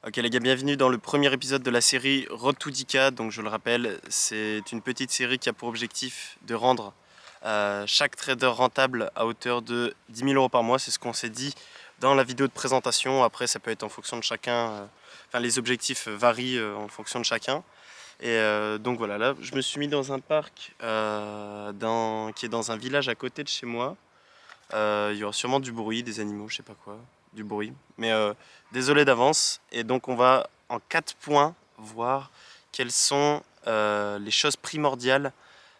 Ok les gars, bienvenue dans le premier épisode de la série Road to 10K. Donc je le rappelle, c'est une petite série qui a pour objectif de rendre chaque trader rentable à hauteur de 10 000 euros par mois. C'est ce qu'on s'est dit dans la vidéo de présentation. Après ça peut être en fonction de chacun, enfin les objectifs varient en fonction de chacun. Et donc voilà, là je me suis mis dans un parc qui est dans un village à côté de chez moi. Il y aura sûrement du bruit, des animaux, je sais pas quoi, du bruit. Mais désolé d'avance. Et donc on va en 4 points voir quelles sont les choses primordiales,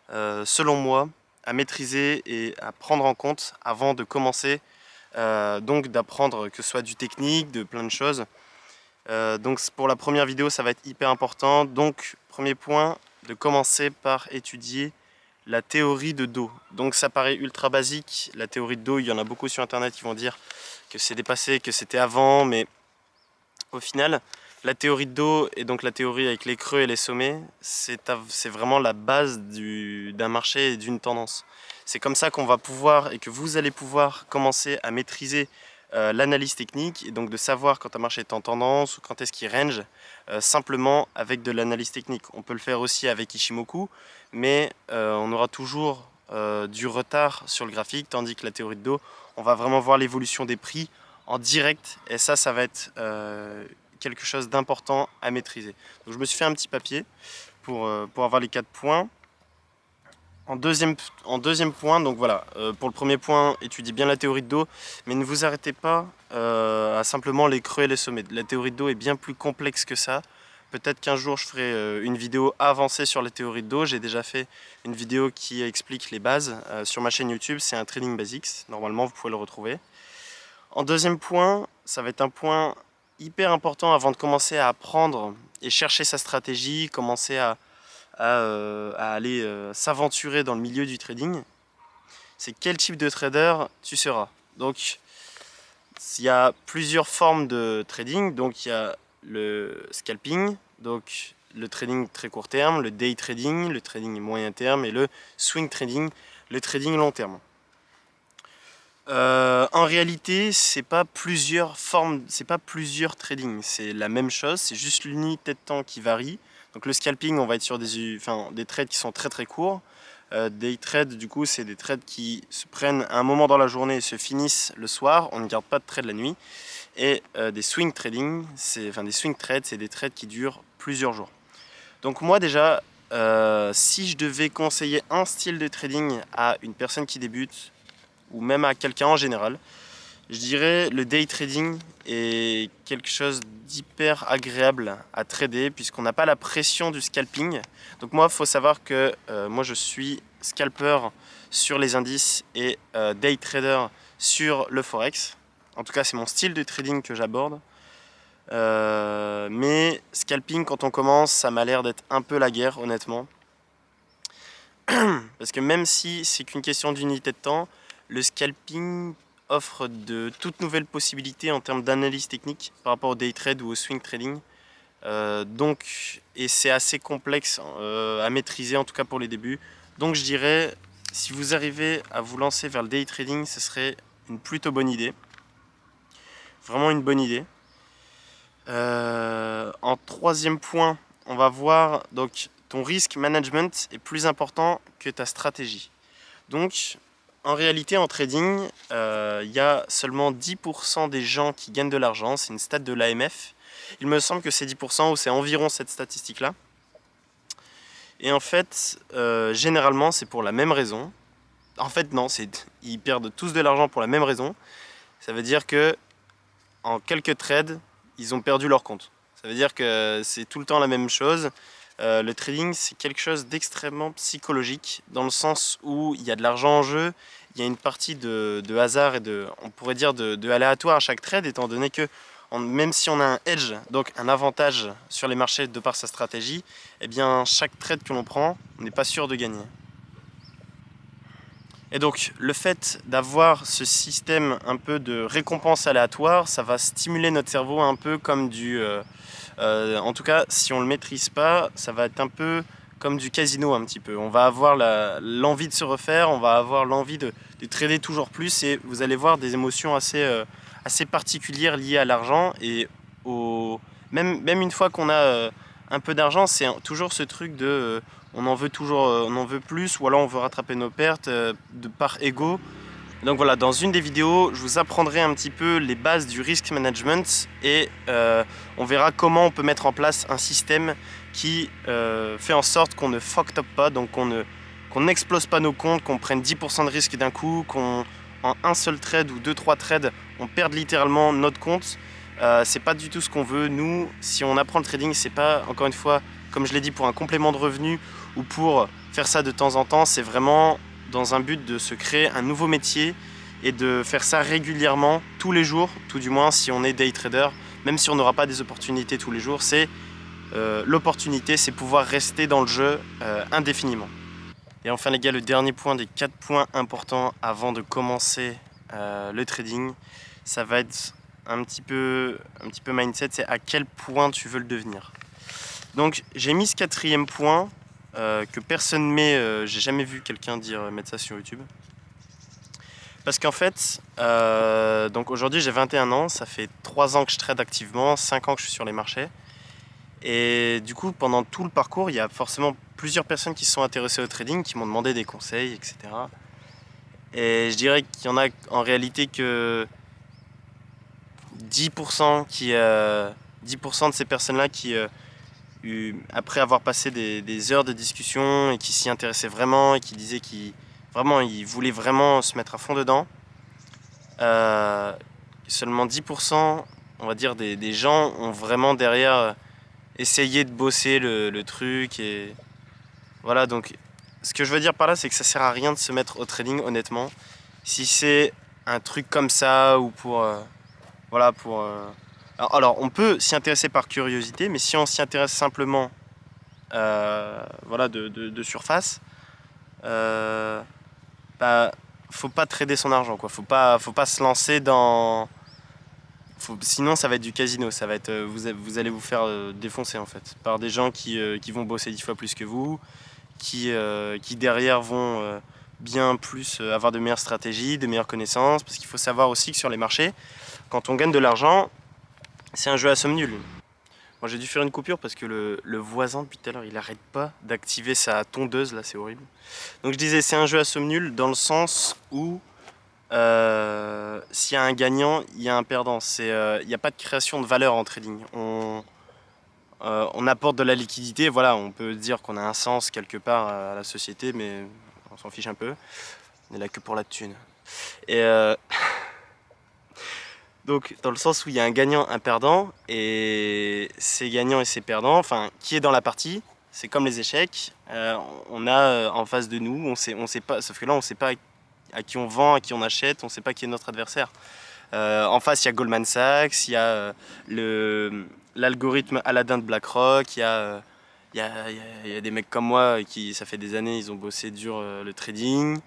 selon moi, à maîtriser et à prendre en compte avant de commencer. Donc d'apprendre que ce soit du technique, de plein de choses. Donc pour la première vidéo, ça va être hyper important. Donc premier point, de commencer par étudier la théorie de dos. Donc ça paraît ultra basique, la théorie de dos, il y en a beaucoup sur internet qui vont dire que c'est dépassé, que c'était avant, mais au final, la théorie de dos et donc la théorie avec les creux et les sommets, c'est vraiment la base d'un marché et d'une tendance. C'est comme ça qu'on va pouvoir et que vous allez pouvoir commencer à maîtriser l'analyse technique et donc de savoir quand un marché est en tendance ou quand est-ce qu'il range simplement avec de l'analyse technique. On peut le faire aussi avec Ishimoku, mais on aura toujours du retard sur le graphique, tandis que la théorie de dos, on va vraiment voir l'évolution des prix en direct et ça va être quelque chose d'important à maîtriser. Donc je me suis fait un petit papier pour avoir les 4 points. En deuxième point, donc voilà, pour le premier point, étudiez bien la théorie de dos, mais ne vous arrêtez pas à simplement les creux et les sommets. La théorie de dos est bien plus complexe que ça. Peut-être qu'un jour je ferai une vidéo avancée sur la théorie de dos. J'ai déjà fait une vidéo qui explique les bases sur ma chaîne YouTube, c'est un Trading Basics. Normalement, vous pouvez le retrouver. En deuxième point, ça va être un point hyper important avant de commencer à apprendre et chercher sa stratégie, commencer à aller s'aventurer dans le milieu du trading. C'est quel type de trader tu seras. Donc, il y a plusieurs formes de trading. Donc, il y a le scalping, donc le trading très court terme, le day trading, le trading moyen terme et le swing trading, le trading long terme. En réalité, c'est pas plusieurs formes, c'est pas plusieurs trading, c'est la même chose, c'est juste l'unité de temps qui varie. Donc le scalping, on va être sur des trades qui sont très très courts. Day trades, du coup, c'est des trades qui se prennent un moment dans la journée et se finissent le soir. On ne garde pas de trade la nuit. Et des swing trading, des swing trades, c'est des trades qui durent plusieurs jours. Donc moi déjà, si je devais conseiller un style de trading à une personne qui débute, ou même à quelqu'un en général, je dirais le day trading est quelque chose d'hyper agréable à trader puisqu'on n'a pas la pression du scalping. Donc moi, il faut savoir que moi je suis scalper sur les indices et day trader sur le forex. En tout cas, c'est mon style de trading que j'aborde. Mais scalping, quand on commence, ça m'a l'air d'être un peu la guerre, honnêtement. Parce que même si c'est qu'une question d'unité de temps, le scalping offre de toutes nouvelles possibilités en termes d'analyse technique par rapport au day trade ou au swing trading. Et c'est assez complexe à maîtriser, en tout cas pour les débuts. Donc je dirais, si vous arrivez à vous lancer vers le day trading, ce serait une plutôt bonne idée. Vraiment une bonne idée. En troisième point, on va voir donc ton risk management est plus important que ta stratégie. Donc, en réalité, en trading, il y a seulement 10% des gens qui gagnent de l'argent. C'est une stat de l'AMF. Il me semble que c'est 10% ou c'est environ cette statistique-là. Et en fait, généralement, c'est pour la même raison. En fait, non, ils perdent tous de l'argent pour la même raison. Ça veut dire que en quelques trades, ils ont perdu leur compte. Ça veut dire que c'est tout le temps la même chose. Le trading, c'est quelque chose d'extrêmement psychologique, dans le sens où il y a de l'argent en jeu, il y a une partie de hasard et on pourrait dire de aléatoire à chaque trade, étant donné que même si on a un edge, donc un avantage sur les marchés de par sa stratégie, eh bien chaque trade que l'on prend, on n'est pas sûr de gagner. Et donc le fait d'avoir ce système un peu de récompense aléatoire, ça va stimuler notre cerveau un peu comme en tout cas, si on ne le maîtrise pas, ça va être un peu comme du casino un petit peu. On va avoir l'envie de se refaire, on va avoir l'envie de trader toujours plus et vous allez voir des émotions assez particulières liées à l'argent et même une fois qu'on a un peu d'argent, c'est toujours ce truc de on en veut toujours, on en veut plus, ou alors on veut rattraper nos pertes par ego. Donc voilà, dans une des vidéos, je vous apprendrai un petit peu les bases du risk management et on verra comment on peut mettre en place un système qui fait en sorte qu'on ne fuck up pas, donc qu'on n'explose pas nos comptes, qu'on prenne 10% de risque d'un coup, qu'on en un seul trade ou 2-3 trades, on perde littéralement notre compte. C'est pas du tout ce qu'on veut. Nous, si on apprend le trading, c'est pas, encore une fois, comme je l'ai dit, pour un complément de revenu ou pour faire ça de temps en temps, c'est vraiment dans un but de se créer un nouveau métier et de faire ça régulièrement, tous les jours, tout du moins si on est day trader, même si on n'aura pas des opportunités tous les jours, c'est l'opportunité, c'est pouvoir rester dans le jeu indéfiniment. Et enfin les gars, le dernier point des 4 points importants avant de commencer le trading, ça va être un petit peu mindset, c'est à quel point tu veux le devenir. Donc j'ai mis ce 4e point que personne met, j'ai jamais vu quelqu'un mettre ça sur YouTube. Parce qu'en fait, donc aujourd'hui j'ai 21 ans, ça fait 3 ans que je trade activement, 5 ans que je suis sur les marchés. Et du coup, pendant tout le parcours, il y a forcément plusieurs personnes qui se sont intéressées au trading, qui m'ont demandé des conseils, etc. Et je dirais qu'il y en a en réalité que 10% 10% de ces personnes-là qui, après avoir passé des heures de discussion et qui s'y intéressaient vraiment et qui disaient qu'ils voulaient vraiment se mettre à fond dedans, seulement 10%, on va dire, des gens ont vraiment derrière essayé de bosser le truc. Et voilà, donc ce que je veux dire par là, c'est que ça sert à rien de se mettre au trading, honnêtement. Si c'est un truc comme ça ou pour... voilà, pour... Alors, on peut s'y intéresser par curiosité, mais si on s'y intéresse simplement voilà, de surface, bah, faut pas trader son argent, quoi. Faut pas se lancer dans... sinon ça va être du casino, ça va être, vous allez vous faire défoncer en fait par des gens qui vont bosser 10 fois plus que vous, qui derrière vont bien plus avoir de meilleures stratégies, de meilleures connaissances, parce qu'il faut savoir aussi que sur les marchés, quand on gagne de l'argent, c'est un jeu à somme nulle. Moi j'ai dû faire une coupure parce que le voisin depuis tout à l'heure il arrête pas d'activer sa tondeuse, là c'est horrible. Donc je disais c'est un jeu à somme nulle dans le sens où s'il y a un gagnant, il y a un perdant. Il n'y a pas de création de valeur en trading. On apporte de la liquidité, voilà, on peut dire qu'on a un sens quelque part à la société, mais on s'en fiche un peu. On est là que pour la thune. Et donc, dans le sens où il y a un gagnant, un perdant, et ces gagnants et ces perdants, enfin, qui est dans la partie, c'est comme les échecs. On a en face de nous, on sait pas, sauf que là, on sait pas à qui on vend, à qui on achète, on sait pas qui est notre adversaire. En face, il y a Goldman Sachs, il y a l'algorithme Aladdin de BlackRock, il y a des mecs comme moi qui, ça fait des années, ils ont bossé dur le trading.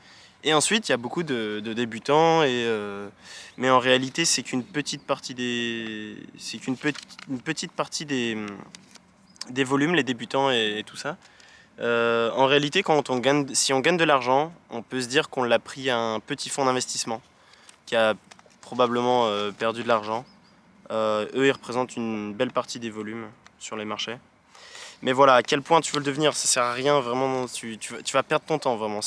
Et ensuite, il y a beaucoup de débutants, mais en réalité, c'est qu'une petite partie une petite partie des volumes, les débutants et tout ça. En réalité, si on gagne de l'argent, on peut se dire qu'on l'a pris à un petit fonds d'investissement qui a probablement perdu de l'argent. Eux, ils représentent une belle partie des volumes sur les marchés. Mais voilà, à quel point tu veux le devenir, ça sert à rien vraiment. Tu vas perdre ton temps vraiment.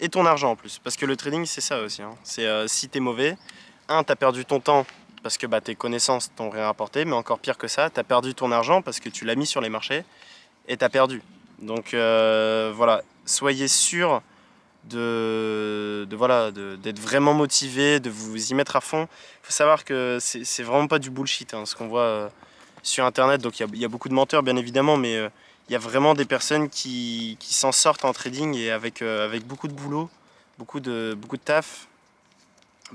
Et ton argent en plus. Parce que le trading, c'est ça aussi. Hein. C'est si t'es mauvais, t'as perdu ton temps parce que tes connaissances t'ont rien rapporté. Mais encore pire que ça, t'as perdu ton argent parce que tu l'as mis sur les marchés et t'as perdu. Donc voilà, soyez sûr d'être vraiment motivé, de vous y mettre à fond. Il faut savoir que c'est vraiment pas du bullshit, hein, ce qu'on voit sur internet. Donc il y a beaucoup de menteurs bien évidemment, mais il y a vraiment des personnes qui s'en sortent en trading et avec beaucoup de boulot, beaucoup de taf.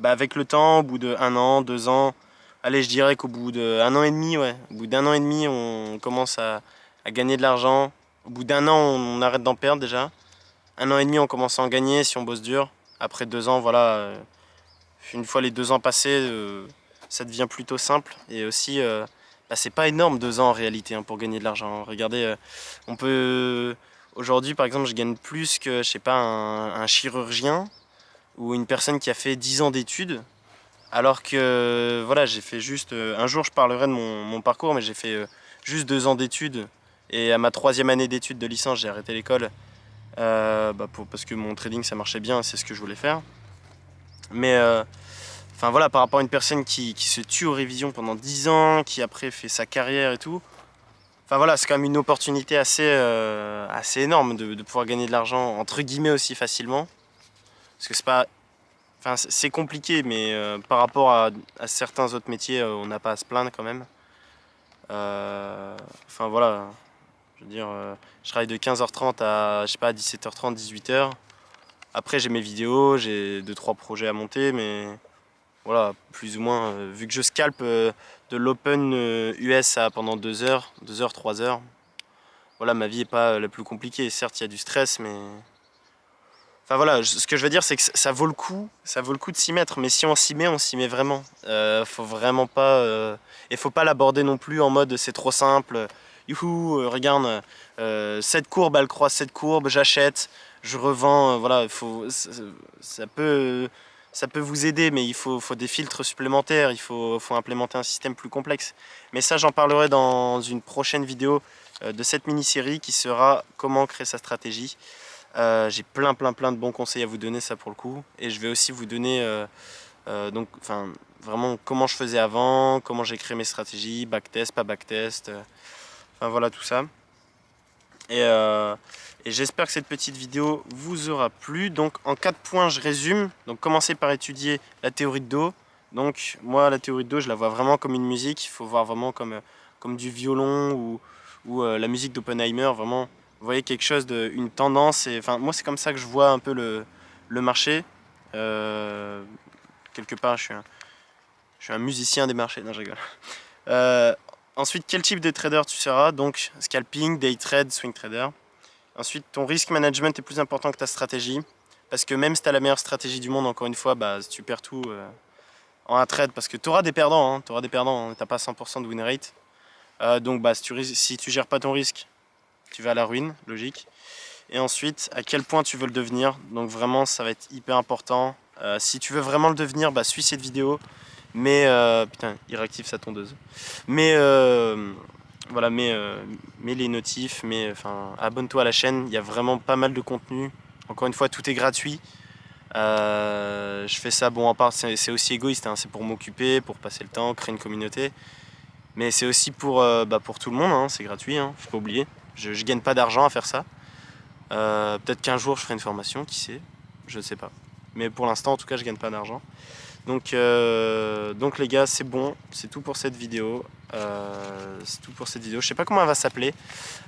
Avec le temps, au bout de 1 an, 2 ans, allez, je dirais qu'au bout d'1 an et demi, ouais, au bout d'1 an et demi, on commence à gagner de l'argent. Au bout d'1 an, on arrête d'en perdre déjà. 1 an et demi, on commence à en gagner si on bosse dur. Après 2 ans, voilà, une fois les 2 ans passés, ça devient plutôt simple. Et aussi, c'est pas énorme 2 ans en réalité hein, pour gagner de l'argent. Regardez, on peut. Aujourd'hui, par exemple, je gagne plus que, je sais pas, un chirurgien ou une personne qui a fait 10 ans d'études Alors que voilà, j'ai fait juste... un jour je parlerai de mon parcours, mais j'ai fait juste 2 ans d'études. Et à ma 3e année d'études de licence, j'ai arrêté l'école parce que mon trading ça marchait bien, c'est ce que je voulais faire. Mais enfin voilà, par rapport à une personne qui se tue aux révisions pendant 10 ans, qui après fait sa carrière et tout, enfin voilà, c'est quand même une opportunité assez énorme de pouvoir gagner de l'argent entre guillemets aussi facilement. Parce que c'est pas... Enfin, c'est compliqué, mais par rapport à certains autres métiers, on n'a pas à se plaindre quand même. Enfin voilà, je veux dire, je travaille de 15h30 à, je sais pas, 17h30, 18h. Après, j'ai mes vidéos, j'ai 2-3 projets à monter, mais voilà, plus ou moins, vu que je scalpe de l'Open US à pendant 2 heures, 2 heures, 3 heures, voilà, ma vie est pas la plus compliquée. Certes, il y a du stress, mais... Enfin voilà, ce que je veux dire, c'est que ça vaut le coup de s'y mettre, mais si on s'y met vraiment. Faut vraiment pas... et faut pas l'aborder non plus en mode c'est trop simple. Youhou, regarde, cette courbe, elle croise cette courbe, j'achète, je revends, voilà, ça peut, ça peut vous aider, mais faut des filtres supplémentaires, faut implémenter un système plus complexe. Mais ça, j'en parlerai dans une prochaine vidéo de cette mini-série qui sera comment créer sa stratégie. J'ai plein de bons conseils à vous donner, ça pour le coup. Et je vais aussi vous donner donc, vraiment comment je faisais avant, comment j'ai créé mes stratégies, backtest, pas backtest, enfin voilà tout ça. Et, euh, et j'espère que cette petite vidéo vous aura plu. Donc en 4 points, je résume. Donc commencez par étudier la théorie de Do. Donc moi, la théorie de Do, je la vois vraiment comme une musique. Il faut voir vraiment comme du violon ou la musique d'Oppenheimer, vraiment. Vous voyez quelque chose, une tendance. Et, enfin, moi, c'est comme ça que je vois un peu le marché. Quelque part, je suis un musicien des marchés. Non, je rigole. Euh, Ensuite, quel type de trader tu seras? Donc, scalping, day trade, swing trader. Ensuite, ton risk management est plus important que ta stratégie. Parce que même si tu as la meilleure stratégie du monde, encore une fois, bah, tu perds tout en un trade. Parce que tu auras des perdants. Tu n'auras des perdants. Tu n'as pas 100% de win rate. Donc, bah, si tu gères pas ton risque, tu vas à la ruine, logique. Et ensuite, à quel point tu veux le devenir. Donc, vraiment, ça va être hyper important. Si tu veux vraiment le devenir, bah, suis cette vidéo. Mais putain, il réactive sa tondeuse. Mais voilà, mets les notifs, abonne-toi à la chaîne. Il y a vraiment pas mal de contenu. Encore une fois, tout est gratuit. Je fais ça, bon, en part, c'est aussi égoïste. Hein, c'est pour m'occuper, pour passer le temps, créer une communauté. Mais c'est aussi pour tout le monde. Hein, c'est gratuit. Hein, faut pas oublier. Je gagne pas d'argent à faire ça. Peut-être qu'un jour, je ferai une formation, qui sait. Je ne sais pas. Mais pour l'instant, en tout cas, je gagne pas d'argent. Donc les gars, c'est bon, c'est tout pour cette vidéo. C'est tout pour cette vidéo. Je sais pas comment elle va s'appeler.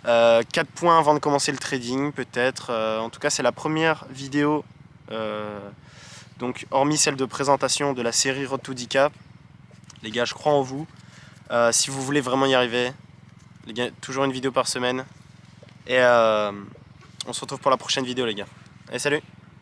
4 points avant de commencer le trading, peut-être. En tout cas, c'est la première vidéo, donc hormis celle de présentation de la série Road to 10K. Les gars, je crois en vous. Si vous voulez vraiment y arriver, les gars, toujours une vidéo par semaine. Et on se retrouve pour la prochaine vidéo, les gars. Allez, salut!